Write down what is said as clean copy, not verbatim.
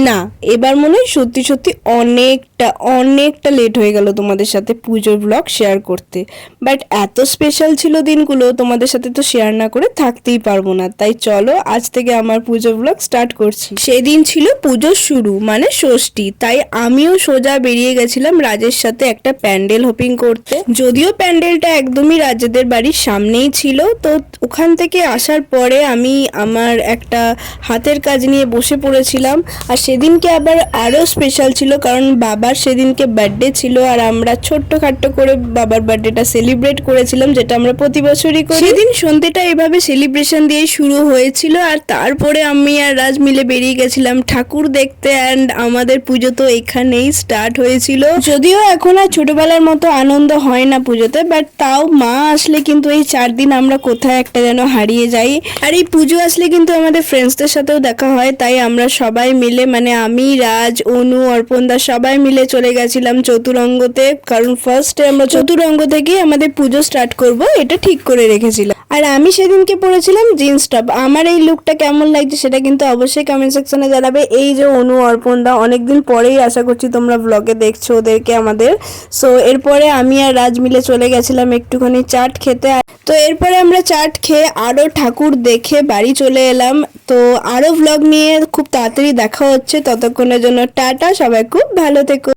না, এবার মনে হয় সত্যি সত্যি অনেকটা অনেকটা লেট হয়ে গেল তোমাদের সাথে পুজোর ব্লগ শেয়ার করতে। বাট এত স্পেশাল ছিল দিনগুলো, তোমাদের সাথে তো শেয়ার না করে থাকতেই পারবো না। তাই চলো আজ থেকে আমার পুজো ব্লগ স্টার্ট করছি। সেদিন ছিল পুজোর শুরু মানে ষষ্ঠী, তাই আমিও সোজা বেরিয়ে গেছিলাম রাজের সাথে একটা প্যান্ডেল হোপিং করতে। যদিও প্যান্ডেলটা একদমই রাজেদের বাড়ির সামনেই ছিল, তো ওখান থেকে আসার পরে আমি আমার একটা হাতের কাজ নিয়ে বসে পড়েছিলাম। আর সেদিনকে আবার আরও স্পেশাল ছিল কারণ বাবার সেদিনকে বার্থডে ছিল, আর আমরা ছোট্টখাট্ট করে বাবার বার্থডেটা সেলিব্রেট করেছিলাম, যেটা আমরা প্রতি বছরই করি। সেদিন সন্ধ্যেটা এভাবে সেলিব্রেশন দিয়ে শুরু হয়েছিল, আর তারপরে আমি আর রাজ মিলে বেরিয়ে গেছিলাম ঠাকুর দেখতে। অ্যান্ড আমাদের পুজো তো এখানেই স্টার্ট হয়েছিল। যদিও এখন আর ছোটবেলার মতো আনন্দ হয় না পুজোতে, বাট তাও মা আসলে কিন্তু এই 4 দিন আমরা কোথায় একটা যেন হারিয়ে যাই। আর এই পুজো আসলে কিন্তু আমাদের ফ্রেন্ডসদের সাথেও দেখা হয়, তাই আমরা সবাই মিলে মানে আমি, রাজ, অনু, অর্পণদা সবাই মিলে চলে গেছিলাম চতুরঙ্গতে, কারণ ফার্স্টে আমরা চতুরঙ্গ থেকেই আমাদের পুজো স্টার্ট করব এটা ঠিক করে রেখেছিলাম। আর আমি সেদিনকে পরেছিলাম জিন্স টপ। আমার এই লুকটা কেমন লাগছে সেটা কিন্তু অবশ্যই কমেন্ট সেকশনে জানাবে। এই যে অনু, অর্পণদা অনেকদিন পরেই আশা করছি তোমরা ব্লগে দেখছো ওদেরকে আমাদের। সো এরপরে আমি আর রাজ মিলে চলে গেছিলাম একটুখানি চাট খেতে। তো এরপরে আমরা চাট খেয়ে আরও ঠাকুর দেখে বাড়ি চলে এলাম। তো আরও ব্লগ নিয়ে খুব তাড়াতাড়ি দেখা হচ্ছে, ততক্ষণের জন্য টাটা, সবাই খুব ভালো থেকো।